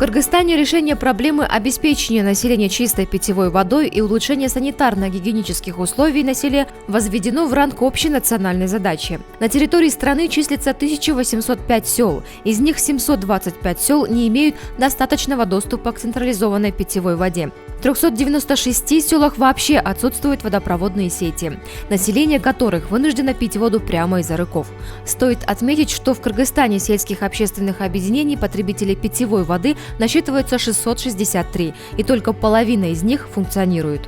Кыргызстане решение проблемы обеспечения населения чистой питьевой водой и улучшения санитарно-гигиенических условий на селе возведено в ранг общей национальной задачи. На территории страны числится 1805 сел, из них 725 сел не имеют достаточного доступа к централизованной питьевой воде. В 396 селах вообще отсутствуют водопроводные сети, население которых вынуждено пить воду прямо из арыков. Стоит отметить, что в Кыргызстане сельских общественных объединений потребителей питьевой воды насчитывается 663, и только половина из них функционирует.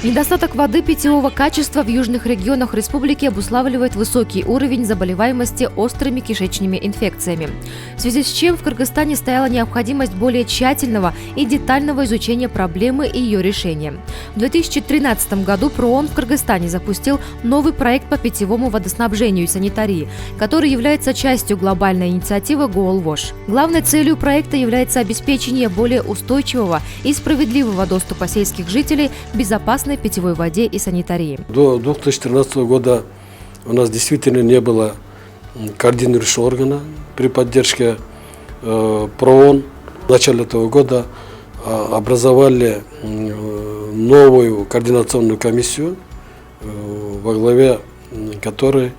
Недостаток воды питьевого качества в южных регионах республики обуславливает высокий уровень заболеваемости острыми кишечными инфекциями, в связи с чем в Кыргызстане стояла необходимость более тщательного и детального изучения проблемы и ее решения. В 2013 году ПРООН в Кыргызстане запустил новый проект по питьевому водоснабжению и санитарии, который является частью глобальной инициативы «Goal-Wash». Главной целью проекта является обеспечение более устойчивого и справедливого доступа сельских жителей к безопасной питьевой воде и санитарии. До 2013 года у нас действительно не было координирующего органа при поддержке ПРООН. В начале этого года образовали новую координационную комиссию, во главе которой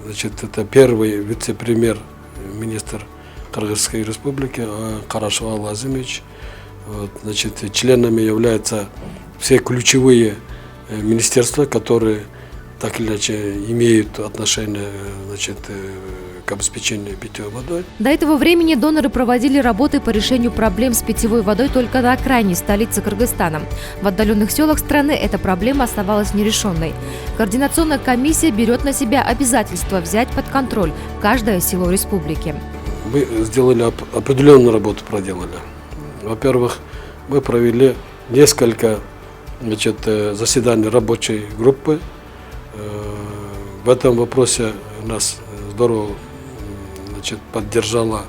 это первый вице-премьер-министр Кыргызской республики Карашевал Азимович. Членами являются все ключевые министерства, которые так или иначе имеют отношение к обеспечению питьевой водой. До этого времени доноры проводили работы по решению проблем с питьевой водой только на окраине столицы Кыргызстана. В отдаленных селах страны эта проблема оставалась нерешенной. Координационная комиссия берет на себя обязательство взять под контроль каждое село республики. Мы сделали определенную работу, проделали. Во-первых, мы провели несколько заседаний рабочей группы. В этом вопросе нас здорово поддержала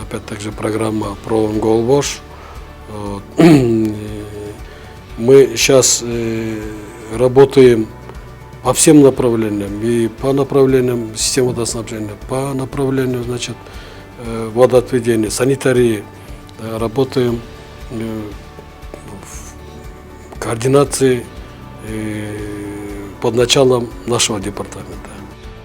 опять-таки программа ПРООН «Goal-Wash». Мы сейчас работаем по всем направлениям, и по направлениям системы водоснабжения, по направлению водоотведения, санитарии. Работаем в координации под началом нашего департамента.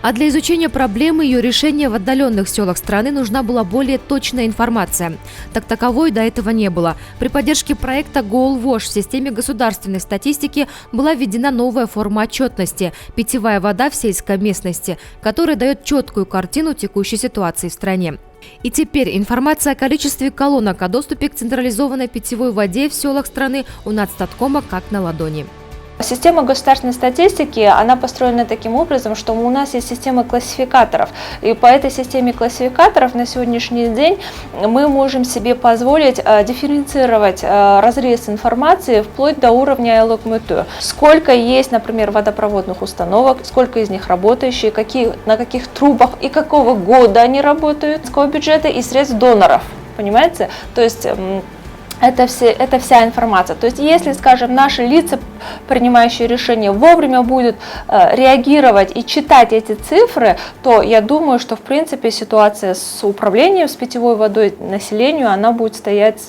А для изучения проблемы и ее решения в отдаленных селах страны нужна была более точная информация. Так таковой до этого не было. При поддержке проекта «Goal-Wash» в системе государственной статистики была введена новая форма отчетности – питьевая вода в сельской местности, которая дает четкую картину текущей ситуации в стране. И теперь информация о количестве колонок, о доступе к централизованной питьевой воде в селах страны у Нацстаткома как на ладони. Система государственной статистики, она построена таким образом, что у нас есть система классификаторов. И по этой системе классификаторов на сегодняшний день мы можем себе позволить дифференцировать разрез информации вплоть до уровня ЛОКМТ. Сколько есть, например, водопроводных установок, сколько из них работающие, на каких трубах и какого года они работают, с какого бюджета и средств доноров. Понимаете? То есть это вся информация. То есть, если, скажем, наши лица, принимающие решения, вовремя будут реагировать и читать эти цифры, то я думаю, что, в принципе, ситуация с управлением с питьевой водой населению, она будет стоять,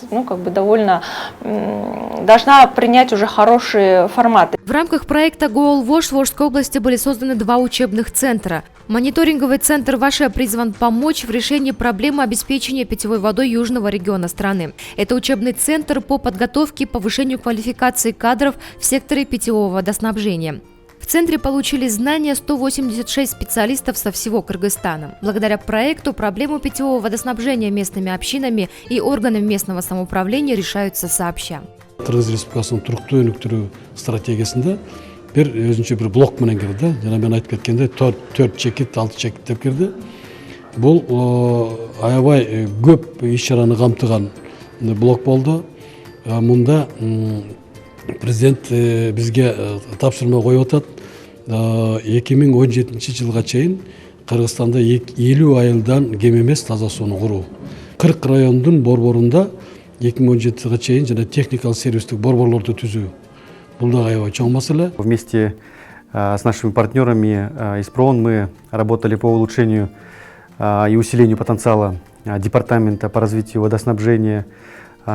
довольно, должна принять уже хорошие форматы. В рамках проекта «Goal-Wash» в Волжской области были созданы 2 учебных центра. Мониторинговый центр «Ваше» призван помочь в решении проблемы обеспечения питьевой водой южного региона страны. Это учебный центр по подготовке и повышению квалификации кадров в секторе питьевого водоснабжения. В центре получили знания 186 специалистов со всего Кыргызстана. Благодаря проекту проблему питьевого водоснабжения местными общинами и органами местного самоуправления решаются сообща. Кыргыз Республикасынын туруктуу өнүктүрүү стратегиясында өзүнчө бир блок менен кирди. Жана мен айтып кеткендей 4 чекит, 6 чекит деп кирди. Бул аябай көп иш-чараны камтыган блок болду. Мында президент бизге тапшырма коюп атат. 2017 жылга чейин Кыргызстанда 50 айылдан кем эмес таза сууну куруу. 40 райондун борборунда 2017 жылга чейин жана техникалык сервистик борборлорду түзүү. Бул да аябай чоң маселе. Вместе с нашими партнерами из ПРООН мы работали по улучшению и усилению потенциала Департамента по развитию водоснабжения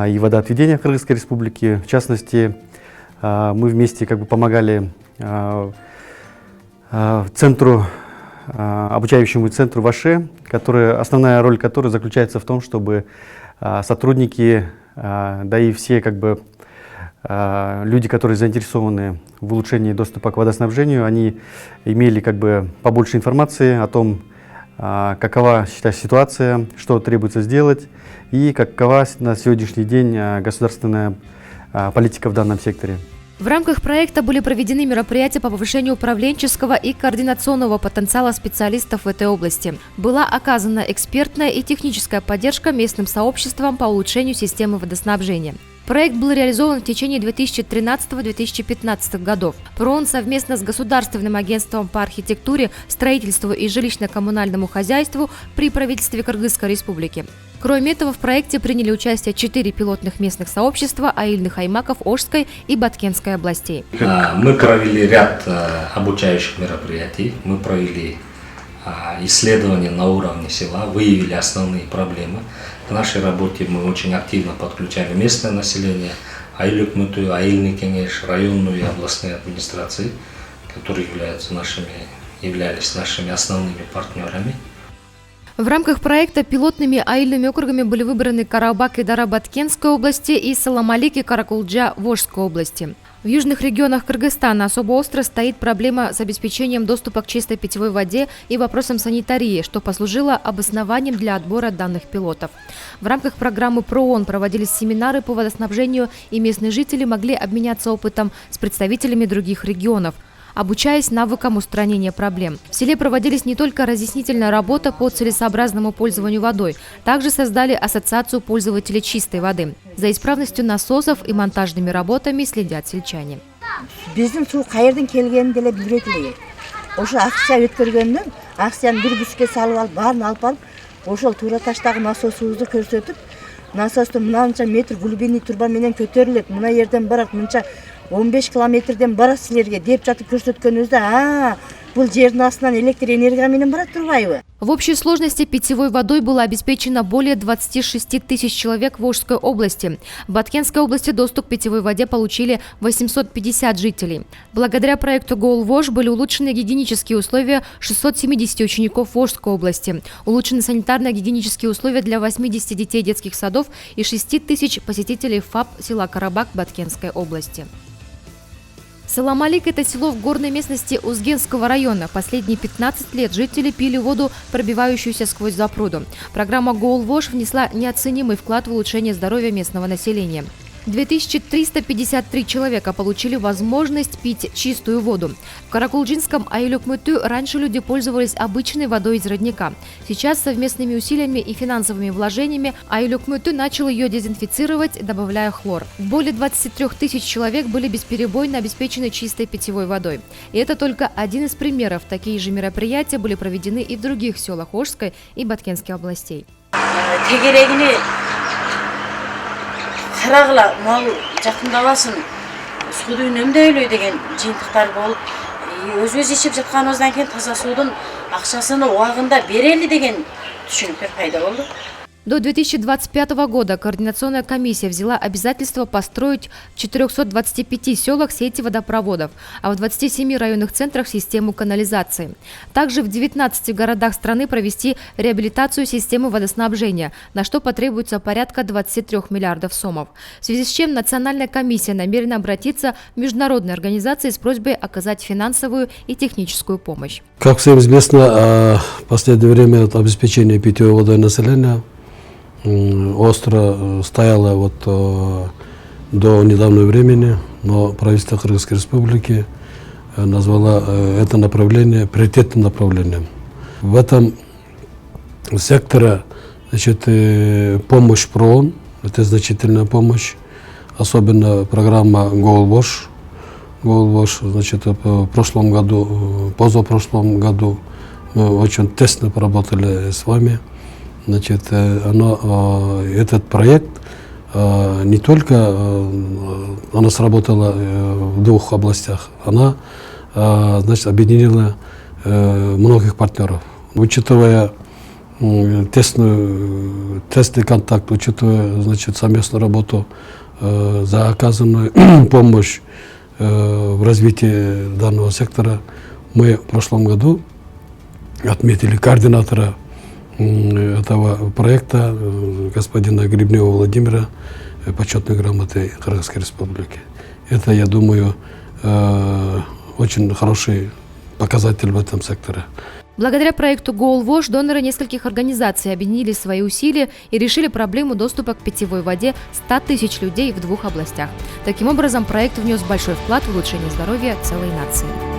и водоотведения Кыргызской Республики. В частности, мы вместе помогали обучающему центру ВАШЕ, основная роль которой заключается в том, чтобы сотрудники, да и все люди, которые заинтересованы в улучшении доступа к водоснабжению, они имели побольше информации о том, какова ситуация, что требуется сделать и какова на сегодняшний день государственная политика в данном секторе. В рамках проекта были проведены мероприятия по повышению управленческого и координационного потенциала специалистов в этой области. Была оказана экспертная и техническая поддержка местным сообществам по улучшению системы водоснабжения. Проект был реализован в течение 2013-2015 годов. ПРООН совместно с Государственным агентством по архитектуре, строительству и жилищно-коммунальному хозяйству при правительстве Кыргызской Республики. Кроме этого, в проекте приняли участие 4 пилотных местных сообщества аильных аймаков Ошской и Баткенской областей. Мы провели ряд обучающих мероприятий, мы провели исследования на уровне села, выявили основные проблемы. В нашей работе мы очень активно подключали местное население, Аил Өкмөтү, Аильный кеңеш, районную и областные администрации, которые являлись нашими основными партнерами. В рамках проекта пилотными аильными округами были выбраны Карабак и Дара-Баткенской области и Саламалик и Каракулджа Волжской области. В южных регионах Кыргызстана особо остро стоит проблема с обеспечением доступа к чистой питьевой воде и вопросам санитарии, что послужило обоснованием для отбора данных пилотов. В рамках программы ПРООН проводились семинары по водоснабжению, и местные жители могли обменяться опытом с представителями других регионов, обучаясь навыкам устранения проблем. В селе проводились не только разъяснительная работа по целесообразному пользованию водой, также создали ассоциацию пользователей чистой воды. За исправностью насосов и монтажными работами следят сельчане. Биздин суу каерден келгенин деле билбейт элек. Ошо акция өткөргөндөн акцияны бир бүскө салып алып, баарын алып барып, ошол туура таштагы насосубузду көрсөтүп, насостун мынанча метр глубинный труба менен көтөрүлөт, мына жерден барат, мынча 15 километрден барат силерге деп жатып көрсөткөнүбүздө, бул жердин астынан электр энергия менен барат турбайбы? В общей сложности питьевой водой было обеспечено более 26 тысяч человек в Волжской области. В Баткенской области доступ к питьевой воде получили 850 жителей. Благодаря проекту «Голвож» были улучшены гигиенические условия 670 учеников Волжской области, улучшены санитарно-гигиенические условия для 80 детей детских садов и 6 тысяч посетителей ФАП села Карабак Баткенской области. Саламалик – это село в горной местности Узгенского района. Последние 15 лет жители пили воду, пробивающуюся сквозь запруду. Программа «Голвож» внесла неоценимый вклад в улучшение здоровья местного населения. 2353 человека получили возможность пить чистую воду. В Каракулджинском Аил Өкмөтү раньше люди пользовались обычной водой из родника. Сейчас совместными усилиями и финансовыми вложениями Аил Өкмөтү начал ее дезинфицировать, добавляя хлор. Более 23 тысяч человек были бесперебойно обеспечены чистой питьевой водой. И это только один из примеров. Такие же мероприятия были проведены и в других селах Ошской и Баткенской областей. Карагыла мал жакындабасын, сууду үнөмдөйлөй деген жыйынтыктар болуп, өзүбүз ичип жатканыбыздан кийин таза суудун акчасын убагында берели деген түшүнүктөр пайда болду. До 2025 года Координационная комиссия взяла обязательство построить в 425 селах сети водопроводов, а в 27 районных центрах систему канализации. Также в 19 городах страны провести реабилитацию системы водоснабжения, на что потребуется порядка 23 миллиардов сомов. В связи с чем Национальная комиссия намерена обратиться в международные организации с просьбой оказать финансовую и техническую помощь. Как всем известно, в последнее время обеспечение питьевой водой населения остро стояло до недавнего времени, но правительство Кыргызской Республики назвало это направление приоритетным направлением. В этом секторе помощь ПРООН, это значительная помощь, особенно программа «Голвож». В прошлом году, позапрошлом году мы очень тесно поработали с вами. Этот проект не только она сработала в двух областях, она объединила многих партнеров. Учитывая тесный контакт, учитывая, значит, совместную работу за оказанную помощь в развитии данного сектора. Мы в прошлом году отметили координатора этого проекта, господина Гребнева Владимира, почетной грамотой Кыргызской Республики. Это, я думаю, очень хороший показатель в этом секторе. Благодаря проекту «Goal доноры нескольких организаций объединили свои усилия и решили проблему доступа к питьевой воде 100 тысяч людей в 2 областях. Таким образом, проект внес большой вклад в улучшение здоровья целой нации.